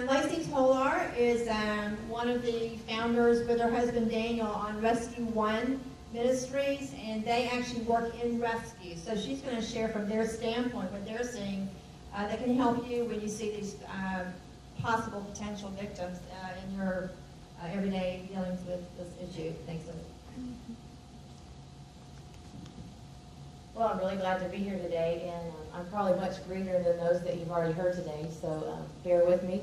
Lacy Tolar is one of the founders with her husband Daniel on Rescue One Ministries, and they actually work in rescue. So she's going to share from their standpoint what they're seeing that can help you when you see these possible potential victims in your everyday dealings with this issue. Thanks, Liz. Well, I'm really glad to be here today, and I'm probably much greener than those that you've already heard today, so bear with me.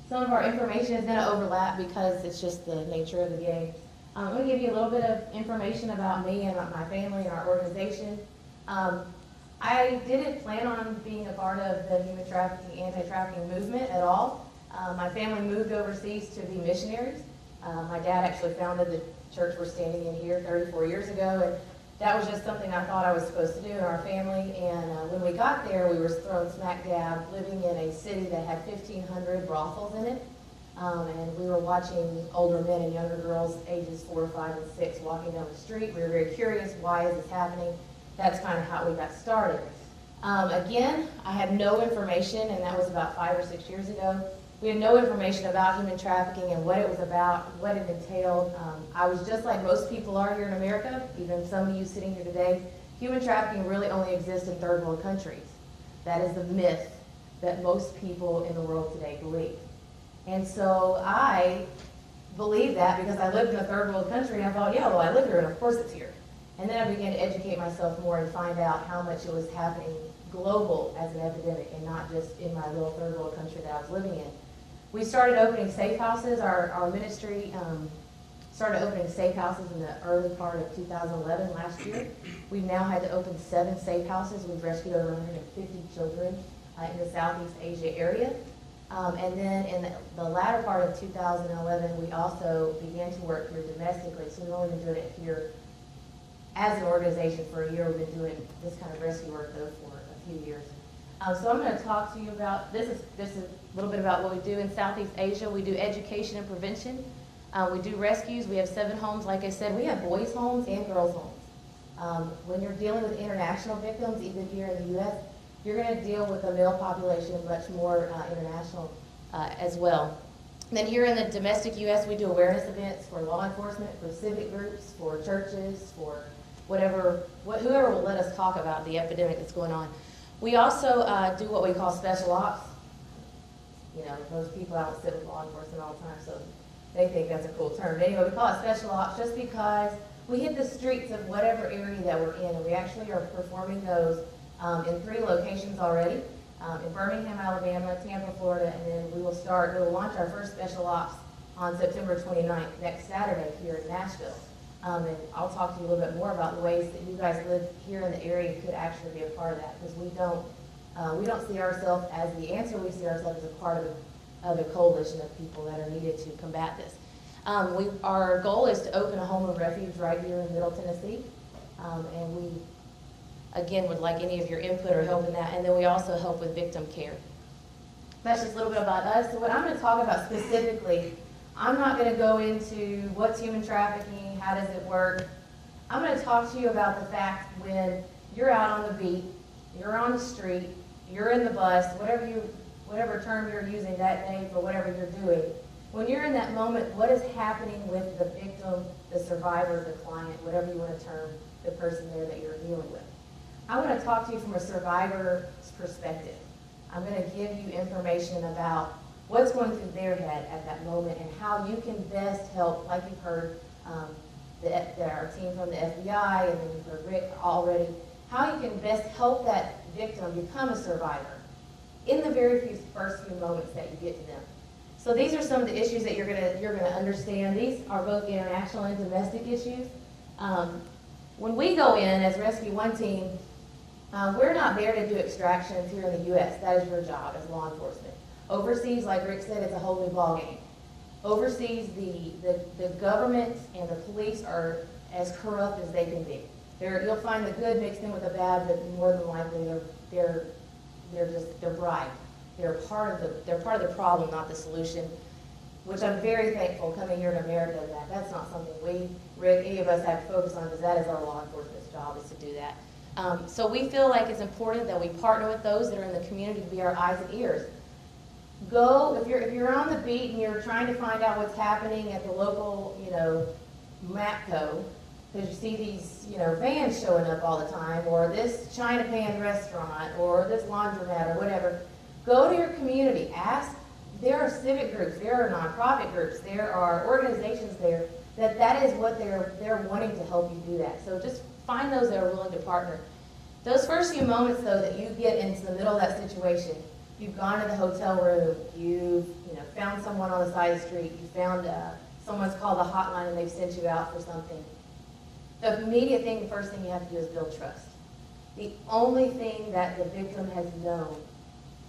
Some of our information is going to overlap because it's just the nature of the game. I'm going to give you a little bit of information about me and about my family and our organization. I didn't plan on being a part of the human trafficking, anti-trafficking movement at all. My family moved overseas to be missionaries. My dad actually founded the church we're standing in here 34 years ago, and that was just something I thought I was supposed to do in our family. And when we got there, we were thrown smack dab living in a city that had 1,500 brothels in it. And we were watching older men and younger girls, ages 4, 5, and 6, walking down the street. We were very curious, why is this happening? That's kind of how we got started. Again, I had no information, and that was about 5 or 6 years ago. We had no information about human trafficking and what it was about, what it entailed. I was just like most people are here in America, even some of you sitting here today. Human trafficking really only exists in third world countries. That is the myth that most people in the world today believe. And so I believed that because I lived in a third world country, and I thought, yeah, well, I live here, and of course it's here. And then I began to educate myself more and find out how much it was happening global as an epidemic and not just in my little third world country that I was living in. We started opening safe houses. Our ministry started opening safe houses in the early part of 2011, last year. We've now had to open 7 safe houses. We've rescued over 150 children in the Southeast Asia area. And then in the latter part of 2011, we also began to work here domestically. So we've only been doing it here as an organization for a year. We've been doing this kind of rescue work, though, for a few years. So I'm going to talk to you about, this is a little bit about what we do in Southeast Asia. We do education and prevention. We do rescues. We have 7 homes. Like I said, we have boys' homes and girls' homes. When you're dealing with international victims, even here in the U.S., you're going to deal with a male population, much more international as well. And then here in the domestic U.S., we do awareness events for law enforcement, for civic groups, for churches, for whoever will let us talk about the epidemic that's going on. We also do what we call special ops. You know, most people I don't sit with law enforcement all the time, so they think that's a cool term. But anyway, we call it special ops just because we hit the streets of whatever area that we're in, and we actually are performing those in 3 locations already, in Birmingham, Alabama, Tampa, Florida, and then we will launch our first special ops on September 29th, next Saturday here in Nashville. And I'll talk to you a little bit more about the ways that you guys live here in the area could actually be a part of that, because we don't see ourselves as the answer. We see ourselves as a part of a coalition of people that are needed to combat this. Our goal is to open a home of refuge right here in Middle Tennessee, and we again would like any of your input or help in that. And then we also help with victim care. That's just a little bit about us. So what I'm going to talk about specifically, I'm not going to go into what's human trafficking, how does it work. I'm going to talk to you about the fact when you're out on the beat, you're on the street, you're in the bus, whatever term you're using that day for whatever you're doing. When you're in that moment, what is happening with the victim, the survivor, the client, whatever you want to term the person there that you're dealing with. I want to talk to you from a survivor's perspective. I'm going to give you information about what's going through their head at that moment and how you can best help, like you've heard our team from the FBI, and then you've heard Rick already, how you can best help that victim become a survivor in the very first few moments that you get to them. So these are some of the issues that you're gonna understand. These are both international and domestic issues. When we go in as Rescue One team, we're not there to do extractions here in the U.S. That is your job as law enforcement. Overseas, like Rick said, it's a whole new ballgame. Overseas, the government and the police are as corrupt as they can be. You'll find the good mixed in with the bad, but more than likely they're bribed. They're part of the problem, not the solution. Which I'm very thankful coming here in America that that's not something Rick, any of us have to focus on, because that is our law enforcement's job, is to do that. So we feel like it's important that we partner with those that are in the community to be our eyes and ears. Go, if you're on the beat and you're trying to find out what's happening at the local, MAPCO, because you see these, vans showing up all the time, or this China Pan restaurant, or this laundromat, or whatever, go to your community, ask. There are civic groups, there are nonprofit groups, there are organizations there that is what they're wanting to help you do that. So just find those that are willing to partner. Those first few moments, though, that you get into the middle of that situation, you've gone to the hotel room, you've found someone on the side of the street, you found someone's called the hotline and they've sent you out for something. The immediate thing, the first thing you have to do is build trust. The only thing that the victim has known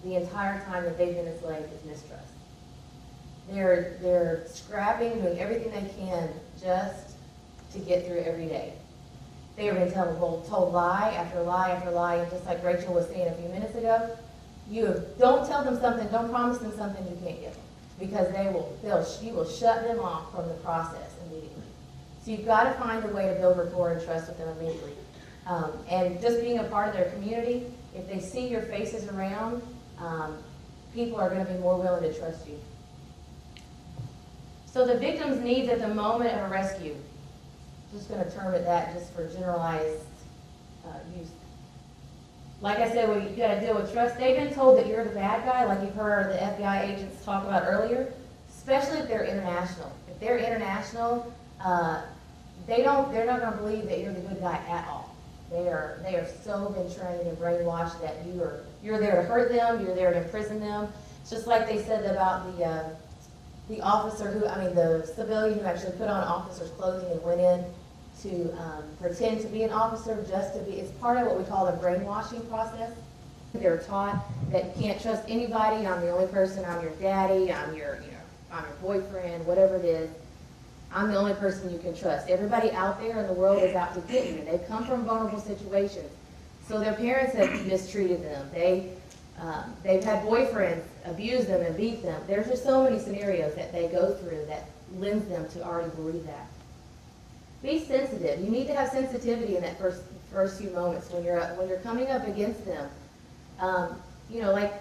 the entire time that they've been enslaved is mistrust. They're scrapping, doing everything they can just to get through every day. They have been told lie after lie after lie, and just like Rachel was saying a few minutes ago, don't tell them something, don't promise them something you can't give them, because you will shut them off from the process immediately. So you've got to find a way to build rapport and trust with them immediately. And just being a part of their community, if they see your faces around, people are going to be more willing to trust you. So the victim's needs at the moment of a rescue, just going to term it that just for generalized use. Like I said, well, you got to deal with trust. They've been told that you're the bad guy, like you've heard the FBI agents talk about earlier, especially if they're international. If they're international, they're not going to believe that you're the good guy at all. They are so been trained and brainwashed that you're there to hurt them, you're there to imprison them. It's just like they said about the officer the civilian who actually put on officer's clothing and went in to pretend to be an officer it's part of what we call the brainwashing process. They're taught that you can't trust anybody, I'm the only person, I'm your daddy, I'm your boyfriend, whatever it is. I'm the only person you can trust. Everybody out there in the world is out to get you. They come from vulnerable situations. So their parents have mistreated them. They've had boyfriends abuse them and beat them. There's just so many scenarios that they go through that lends them to already believe that. Be sensitive. You need to have sensitivity in that first few moments when you're coming up against them. Like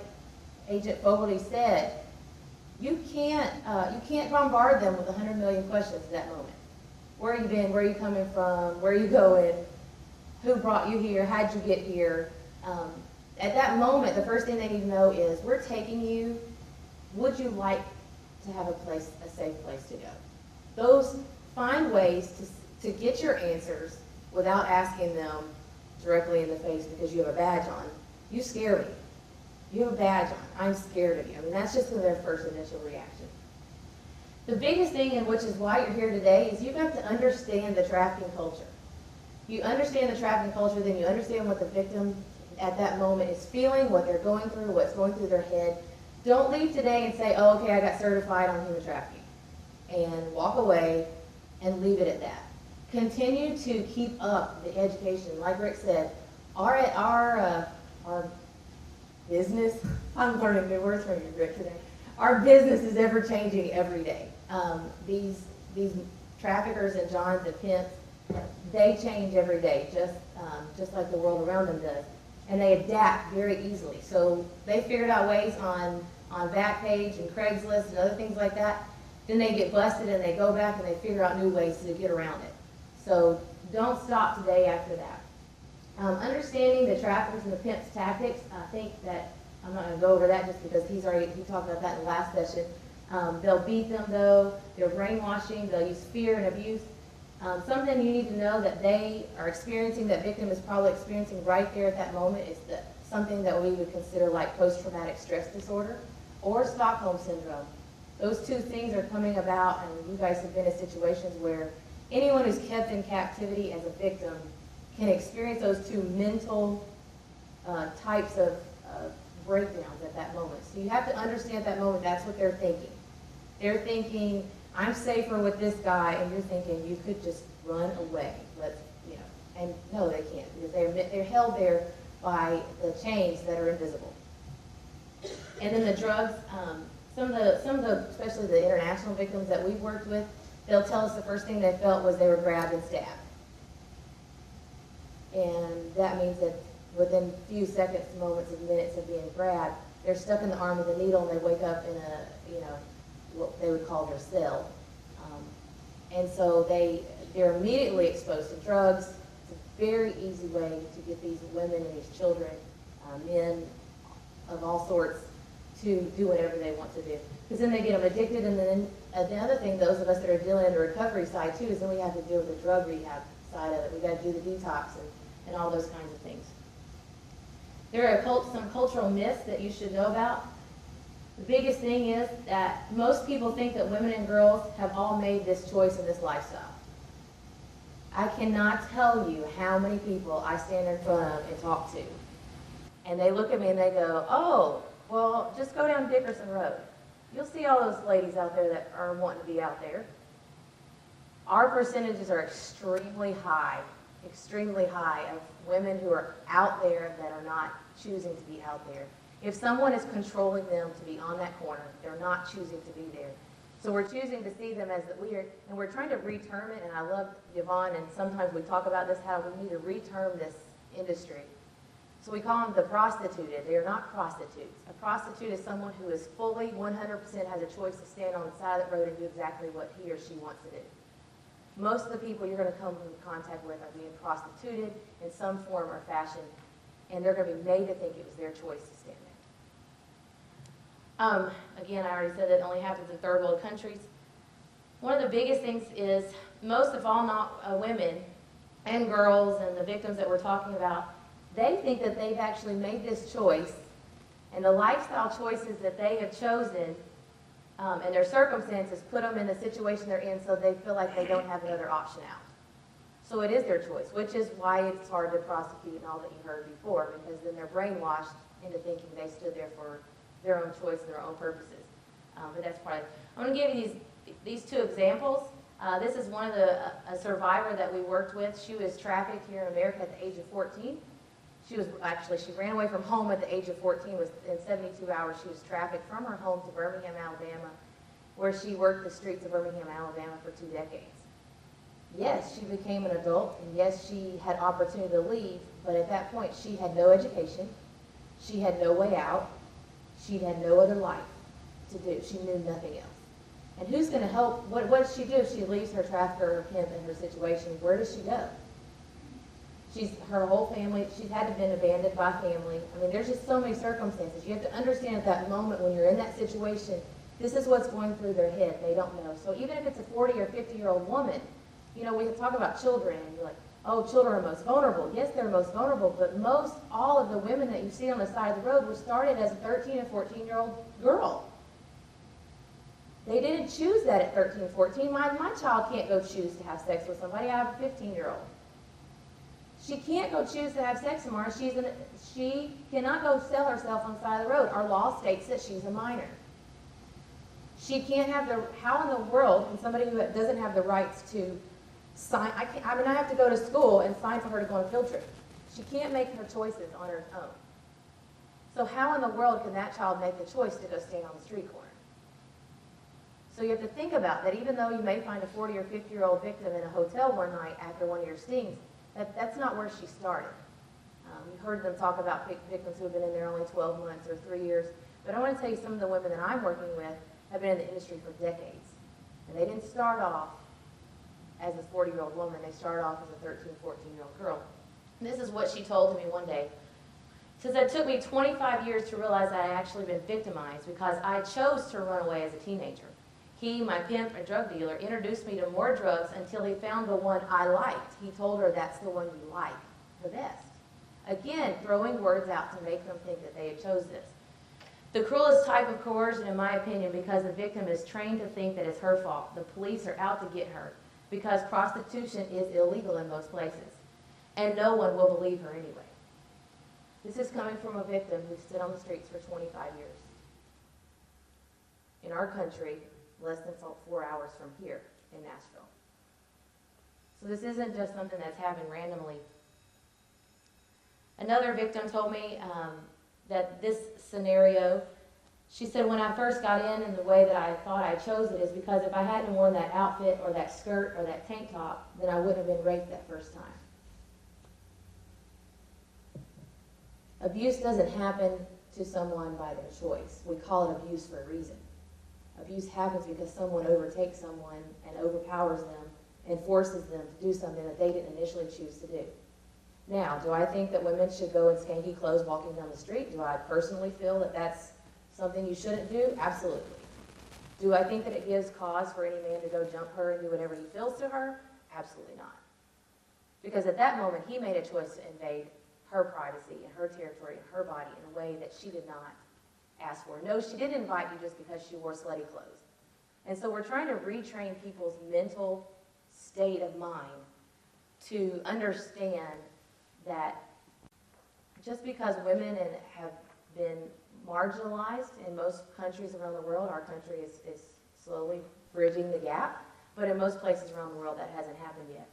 Agent Fogarty said, you can't bombard them with 100 million questions at that moment. Where have you been? Where are you coming from? Where are you going? Who brought you here? How'd you get here? At that moment, the first thing they need to know is, we're taking you. Would you like to have a safe place to go? Find ways to get your answers without asking them directly in the face because you have a badge on. You scare me. You have a badge on. I'm scared of you. That's just their first initial reaction. The biggest thing, and which is why you're here today, is you've got to understand the trafficking culture. You understand the trafficking culture, then you understand what the victim at that moment is feeling, what they're going through, what's going through their head. Don't leave today and say, oh, okay, I got certified on human trafficking, and walk away and leave it at that. Continue to keep up the education. Like Rick said, our business, I'm learning new words from you, Rick, today. Our business is ever changing every day. These traffickers and Johns and pimps, they change every day, just like the world around them does. And they adapt very easily. So they figured out ways on Backpage and Craigslist and other things like that. Then they get busted and they go back and they figure out new ways to get around it. So don't stop today after that. Understanding the traffickers and the pimps' tactics, I think that I'm not going to go over that just because he talked about that in the last session. They'll beat them though. They're brainwashing. They'll use fear and abuse. Something you need to know that they are experiencing, that victim is probably experiencing right there at that moment, is something that we would consider like post-traumatic stress disorder or Stockholm syndrome. Those two things are coming about, and you guys have been in situations where anyone who's kept in captivity as a victim can experience those two mental types of breakdowns at that moment. So you have to understand at that moment that's what they're thinking. They're thinking, I'm safer with this guy, and you're thinking you could just run away. And no, they can't, because they're held there by the chains that are invisible. And then the drugs, some of the, especially the international victims that we've worked with, they'll tell us the first thing they felt was they were grabbed and stabbed. And that means that within a few seconds, moments, and minutes of being grabbed, they're stuck in the arm with a needle and they wake up in a, you know, what they would call their cell. And so they're immediately exposed to drugs. It's a very easy way to get these women and these children, men of all sorts, to do whatever they want to do. Because then they get them addicted, and then the other thing, those of us that are dealing in the recovery side too, is then we have to deal with the drug rehab side of it. We got to do the detox and all those kinds of things. There are some cultural myths that you should know about. The biggest thing is that most people think that women and girls have all made this choice in this lifestyle. I cannot tell you how many people I stand in front of and talk to. And they look at me and they go, oh, well, just go down Dickerson Road. You'll see all those ladies out there that are wanting to be out there. Our percentages are extremely high of women who are out there that are not choosing to be out there. If someone is controlling them to be on that corner, they're not choosing to be there. So we're choosing to see them as that we are, and we're trying to reterm it, and I love Yvonne, and sometimes we talk about this, how we need to reterm this industry. So we call them the prostituted. They are not prostitutes. A prostitute is someone who is fully 100% has a choice to stand on the side of the road and do exactly what he or she wants to do. Most of the people you're going to come into contact with are being prostituted in some form or fashion, and they're going to be made to think it was their choice to stand there. Again, I already said that it only happens in third world countries. One of the biggest things is most of all not women and girls and the victims that we're talking about, they think that they've actually made this choice, and the lifestyle choices that they have chosen and their circumstances put them in the situation they're in, so they feel like they don't have another option out. So it is their choice, which is why it's hard to prosecute and all that you heard before, because then they're brainwashed into thinking they stood there for their own choice and their own purposes. But that's part of it. I'm going to give you these two examples. This is one of a survivor that we worked with. She was trafficked here in America at the age of 14. She ran away from home at the age of 14. In 72 hours, she was trafficked from her home to Birmingham, Alabama, where she worked the streets of Birmingham, Alabama for 2 decades. Yes, she became an adult, and yes, she had opportunity to leave, but at that point, she had no education. She had no way out. She had no other life to do. She knew nothing else. And who's going to help? What does she do if she leaves her trafficker or pimp in her situation? Where does she go? Her whole family, she's had to been abandoned by family. I mean, there's just so many circumstances. You have to understand at that moment when you're in that situation, this is what's going through their head. They don't know. So even if it's a 40 or 50-year-old woman, you know, we talk about children, and you're like, oh, children are most vulnerable. Yes, they're most vulnerable, but all of the women that you see on the side of the road were started as a 13 and 14-year-old girl. They didn't choose that at 13 and 14. My child can't go choose to have sex with somebody. I have a 15-year-old. She can't go choose to have sex tomorrow. She cannot go sell herself on the side of the road. Our law states that she's a minor. She can't have how in the world can somebody who doesn't have the rights to sign, I have to go to school and sign for her to go on a field trip. She can't make her choices on her own. So how in the world can that child make the choice to go stand on the street corner? So you have to think about that. Even though you may find a 40 or 50-year-old victim in a hotel one night after one of your stings, that's not where she started. You heard them talk about victims who have been in there only 12 months or 3 years. But I want to tell you, some of the women that I'm working with have been in the industry for decades. And they didn't start off as a 40-year-old woman. They started off as a 13, 14-year-old girl. And this is what she told me one day. She says, it took me 25 years to realize that I had actually been victimized because I chose to run away as a teenager. He, my pimp, a drug dealer, introduced me to more drugs until he found the one I liked. He told her that's the one you like the best. Again, throwing words out to make them think that they had chose this. The cruelest type of coercion, in my opinion, because the victim is trained to think that it's her fault. The police are out to get her because prostitution is illegal in most places. And no one will believe her anyway. This is coming from a victim who stood on the streets for 25 years. In our country, less than 4 hours from here in Nashville. So this isn't just something that's happened randomly. Another victim told me that this scenario, she said, when I first got in and the way that I thought I chose it is because if I hadn't worn that outfit or that skirt or that tank top, then I wouldn't have been raped that first time. Abuse doesn't happen to someone by their choice. We call it abuse for a reason. Abuse happens because someone overtakes someone and overpowers them and forces them to do something that they didn't initially choose to do. Now, do I think that women should go in skanky clothes walking down the street? Do I personally feel that that's something you shouldn't do? Absolutely. Do I think that it gives cause for any man to go jump her and do whatever he feels to her? Absolutely not. Because at that moment, he made a choice to invade her privacy and her territory and her body in a way that she did not ask for. No, she didn't invite you just because she wore slutty clothes. And so we're trying to retrain people's mental state of mind to understand that just because women have been marginalized in most countries around the world, our country is slowly bridging the gap, but in most places around the world that hasn't happened yet.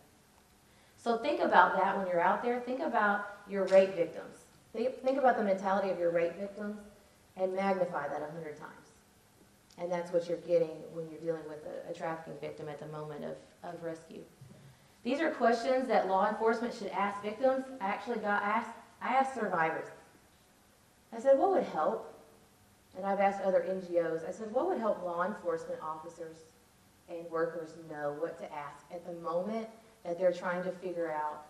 So think about that when you're out there. Think about your rape victims. Think about the mentality of your rape victims and magnify that 100 times. And that's what you're getting when you're dealing with a trafficking victim at the moment of rescue. These are questions that law enforcement should ask victims. I asked survivors. I said, what would help? And I've asked other NGOs. I said, what would help law enforcement officers and workers know what to ask at the moment that they're trying to figure out,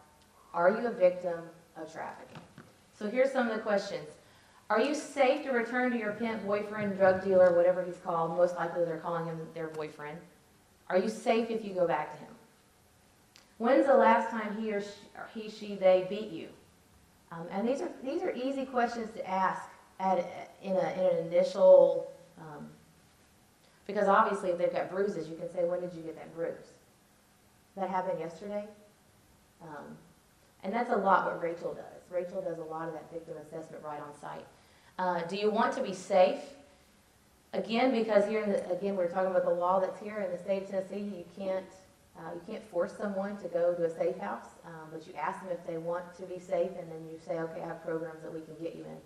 are you a victim of trafficking? So here's some of the questions. Are you safe to return to your pimp, boyfriend, drug dealer, whatever he's called? Most likely they're calling him their boyfriend. Are you safe if you go back to him? When's the last time he, she, they beat you? And these are easy questions to ask in an initial, because obviously if they've got bruises, you can say, when did you get that bruise? That happened yesterday? And that's a lot what Rachel does. Rachel does a lot of that victim assessment right on site. Do you want to be safe? Again, because again, we're talking about the law that's here in the state of Tennessee. You can't force someone to go to a safe house, but you ask them if they want to be safe, and then you say, okay, I have programs that we can get you in.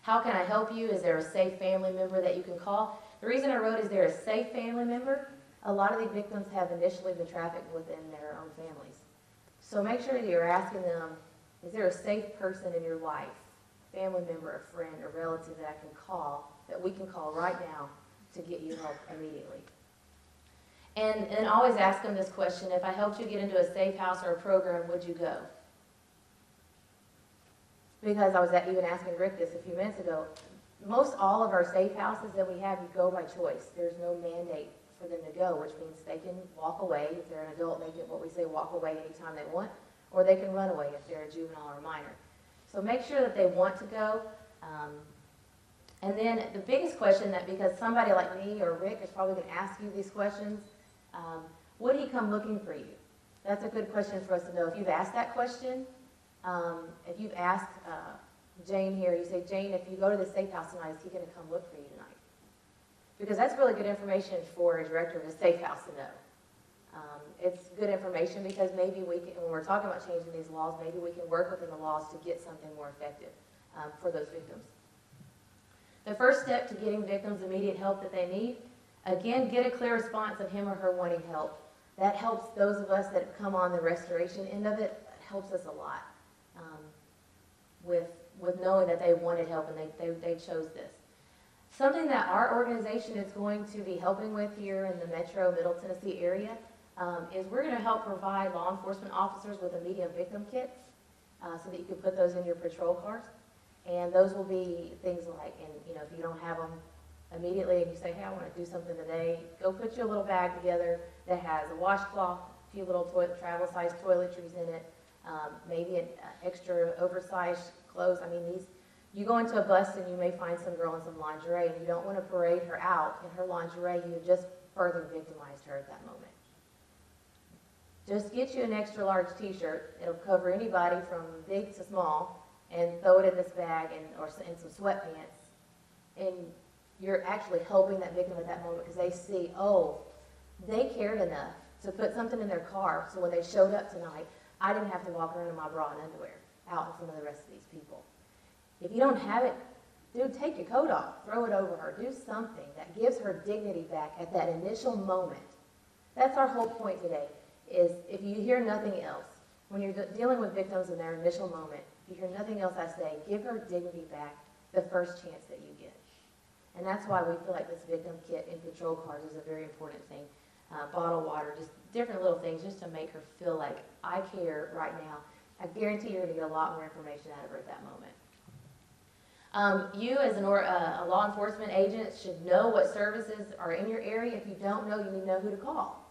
How can I help you? Is there a safe family member that you can call? The reason I wrote, is there a safe family member? A lot of these victims have initially been trafficked within their own families. So make sure that you're asking them, is there a safe person in your life, family member, a friend, a relative that I can call, that we can call right now to get you help immediately? And always ask them this question, if I helped you get into a safe house or a program, would you go? Because I was even asking Rick this a few minutes ago, most all of our safe houses that we have, you go by choice. There's no mandate for them to go, which means they can walk away. If they're an adult, they can, what we say, walk away anytime they want, or they can run away if they're a juvenile or a minor. So make sure that they want to go. And then the biggest question, that because somebody like me or Rick is probably going to ask you these questions, would he come looking for you? That's a good question for us to know. If you've asked that question, if you've asked Jane here, you say, Jane, if you go to the safe house tonight, is he going to come look for you tonight? Because that's really good information for a director of a safe house to know. It's good information because maybe we can, when we're talking about changing these laws, maybe we can work within the laws to get something more effective for those victims. The first step to getting victims immediate help that they need, again, get a clear response of him or her wanting help. That helps those of us that come on the restoration end of it, helps us a lot with knowing that they wanted help and they chose this. Something that our organization is going to be helping with here in the Metro Middle Tennessee area is we're going to help provide law enforcement officers with immediate victim kits so that you can put those in your patrol cars. And those will be things like, and if you don't have them immediately and you say, hey, I want to do something today, go put your little bag together that has a washcloth, a few little travel-sized toiletries in it, maybe an extra oversized clothes. I mean, you go into a bus and you may find some girl in some lingerie and you don't want to parade her out in her lingerie. You just further victimized her at that moment. Just get you an extra large t-shirt. It'll cover anybody from big to small, and throw it in this bag or in some sweatpants. And you're actually helping that victim at that moment because they see, oh, they cared enough to put something in their car so when they showed up tonight, I didn't have to walk around in my bra and underwear out in front of the rest of these people. If you don't have it, dude, take your coat off, throw it over her, do something that gives her dignity back at that initial moment. That's our whole point today, is if you hear nothing else, when you're dealing with victims in their initial moment, if you hear nothing else I say, give her dignity back the first chance that you get. And that's why we feel like this victim kit in patrol cars is a very important thing. Bottled water, just different little things just to make her feel like, I care right now. I guarantee you're going to get a lot more information out of her at that moment. You as a law enforcement agent should know what services are in your area. If you don't know, you need to know who to call.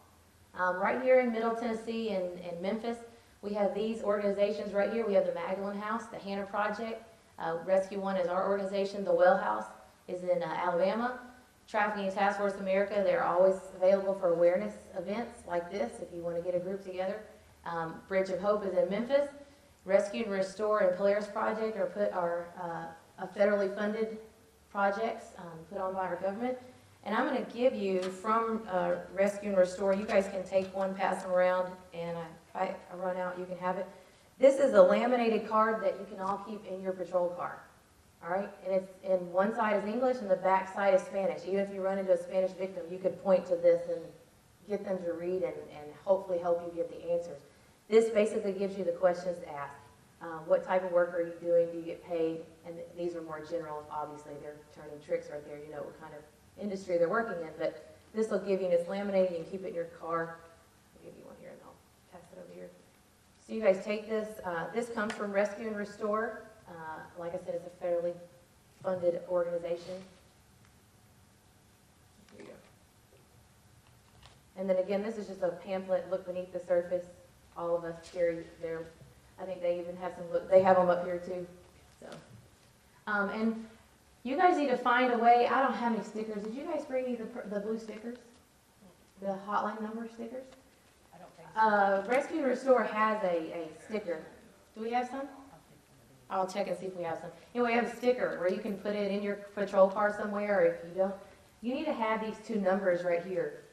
Right here in Middle Tennessee and Memphis, we have these organizations right here. We have the Magdalene House, the Hannah Project, Rescue One is our organization, the Well House is in Alabama. Trafficking Task Force America, they're always available for awareness events like this if you want to get a group together. Bridge of Hope is in Memphis. Rescue and Restore and Polaris Project are federally funded projects put on by our government. And I'm going to give you from Rescue and Restore, you guys can take one, pass them around, and if I run out, you can have it. This is a laminated card that you can all keep in your patrol car. All right, and it's in one side is English and the back side is Spanish. Even if you run into a Spanish victim, you could point to this and get them to read and hopefully help you get the answers. This basically gives you the questions to ask. What type of work are you doing? Do you get paid? And these are more general. Obviously, they're turning tricks right there. You know what kind of industry they're working in. But this will give you, and it's laminated. You can keep it in your car. I'll give you one here, and I'll pass it over here. So you guys take this. This comes from Rescue and Restore. Like I said, it's a federally funded organization. Here you go. And then again, this is just a pamphlet, look beneath the surface. All of us carry their, I think they even have some, they have them up here too. So, and you guys need to find a way, I don't have any stickers. Did you guys bring me the blue stickers? The hotline number stickers? I don't think so. Rescue and Restore has a sticker. Do we have some? I'll check and see if we have some. Anyway, we have a sticker where you can put it in your patrol car somewhere, or if you don't, you need to have these two numbers right here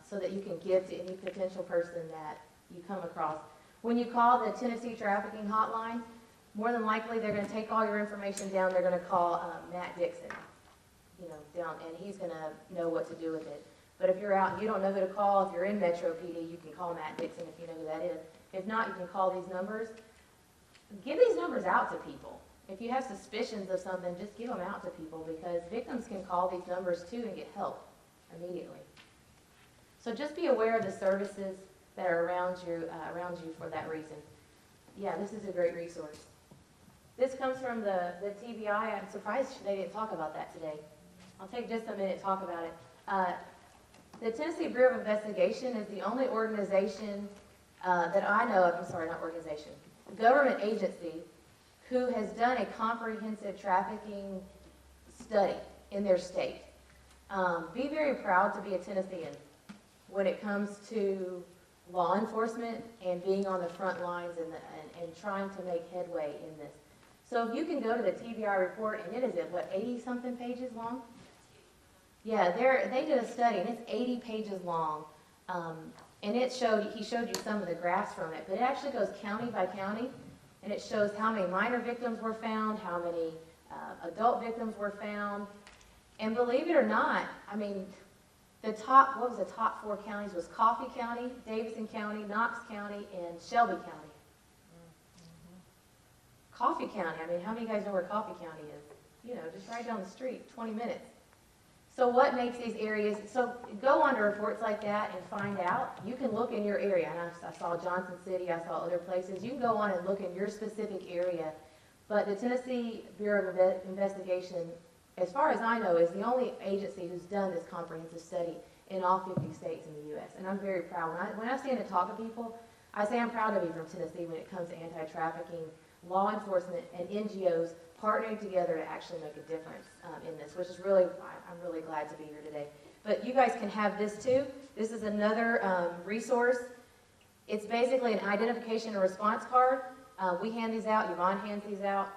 so that you can give to any potential person that you come across. When you call the Tennessee Trafficking Hotline, more than likely they're going to take all your information down. They're going to call Matt Dixon, down, and he's going to know what to do with it. But if you're out and you don't know who to call, if you're in Metro PD, you can call Matt Dixon if you know who that is. If not, you can call these numbers. Give these numbers out to people. If you have suspicions of something, just give them out to people because victims can call these numbers too and get help immediately. So just be aware of the services that are around you for that reason. Yeah, this is a great resource. This comes from the TBI. I'm surprised they didn't talk about that today. I'll take just a minute to talk about it. The Tennessee Bureau of Investigation is the only organization that I know of, government agency who has done a comprehensive trafficking study in their state. Be very proud to be a Tennessean when it comes to law enforcement and being on the front lines and trying to make headway in this. So if you can go to the TBI report, and it is at what, 80-something pages long? Yeah, they did a study, and it's 80 pages long. And he showed you some of the graphs from it, but it actually goes county by county, and it shows how many minor victims were found, how many adult victims were found. And believe it or not, I mean, the top 4 counties was Coffee County, Davidson County, Knox County, and Shelby County. Coffee County, I mean, how many of you guys know where Coffee County is? Just right down the street, 20 minutes. So what makes these areas, so go onto reports like that and find out. You can look in your area, and I saw Johnson City, I saw other places. You can go on and look in your specific area. But the Tennessee Bureau of Investigation, as far as I know, is the only agency who's done this comprehensive study in all 50 states in the U.S. And I'm very proud. When I stand and talk to people, I say I'm proud to be from Tennessee when it comes to anti-trafficking, law enforcement, and NGOs partnering together to actually make a difference in this, which is really, I'm really glad to be here today. But you guys can have this too. This is another resource. It's basically an identification and response card. We hand these out, Yvonne hands these out.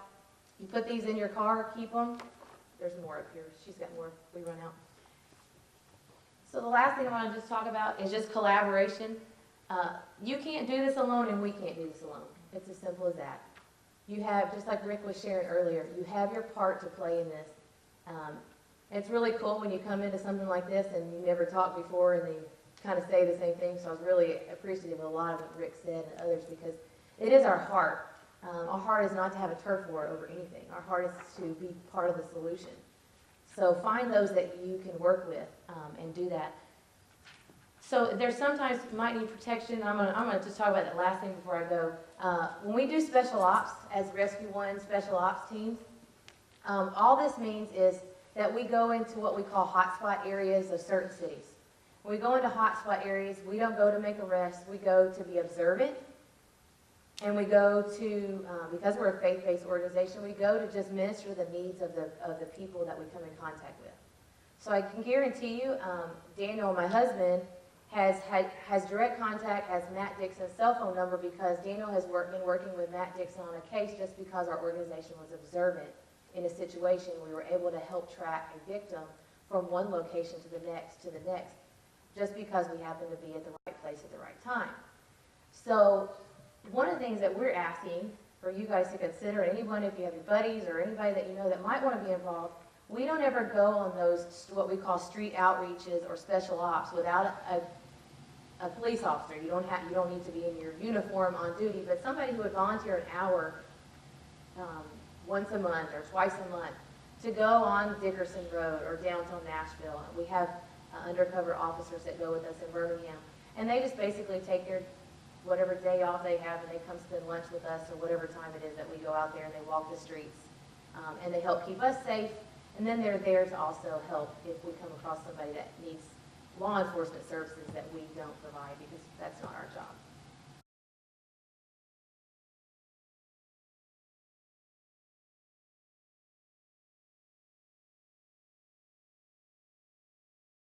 You put these in your car, keep them. There's more up here. She's got more. We run out. So the last thing I want to just talk about is just collaboration. You can't do this alone, and we can't do this alone. It's as simple as that. You have, just like Rick was sharing earlier, you have your part to play in this. It's really cool when you come into something like this and you never talked before and they kind of say the same thing. So I was really appreciative of a lot of what Rick said and others because it is our heart. Our heart is not to have a turf war over anything. Our heart is to be part of the solution. So find those that you can work with and do that. So there's sometimes you might need protection. I'm gonna just talk about that last thing before I go. When we do special ops as Rescue 1 special ops teams, all this means is that we go into what we call hotspot areas of certain cities. When we go into hotspot areas, we don't go to make arrests. We go to be observant. And we go to, because we're a faith-based organization, we go to just minister the needs of the people that we come in contact with. So I can guarantee you, Daniel, my husband, has direct contact, has Matt Dixon's cell phone number because Daniel has been working with Matt Dixon on a case just because our organization was observant in a situation. We were able to help track a victim from one location to the next, just because we happened to be at the right place at the right time. So one of the things that we're asking for you guys to consider, anyone, if you have your buddies or anybody that you know that might want to be involved, we don't ever go on those, what we call street outreaches or special ops without a police officer. You don't need to be in your uniform on duty, but somebody who would volunteer an hour once a month or twice a month to go on Dickerson Road or downtown Nashville. We have undercover officers that go with us in Birmingham, and they just basically take their whatever day off they have, and they come spend lunch with us or whatever time it is that we go out there and they walk the streets, and they help keep us safe. And then they're there to also help if we come across somebody that needs law enforcement services that we don't provide, because that's not our job.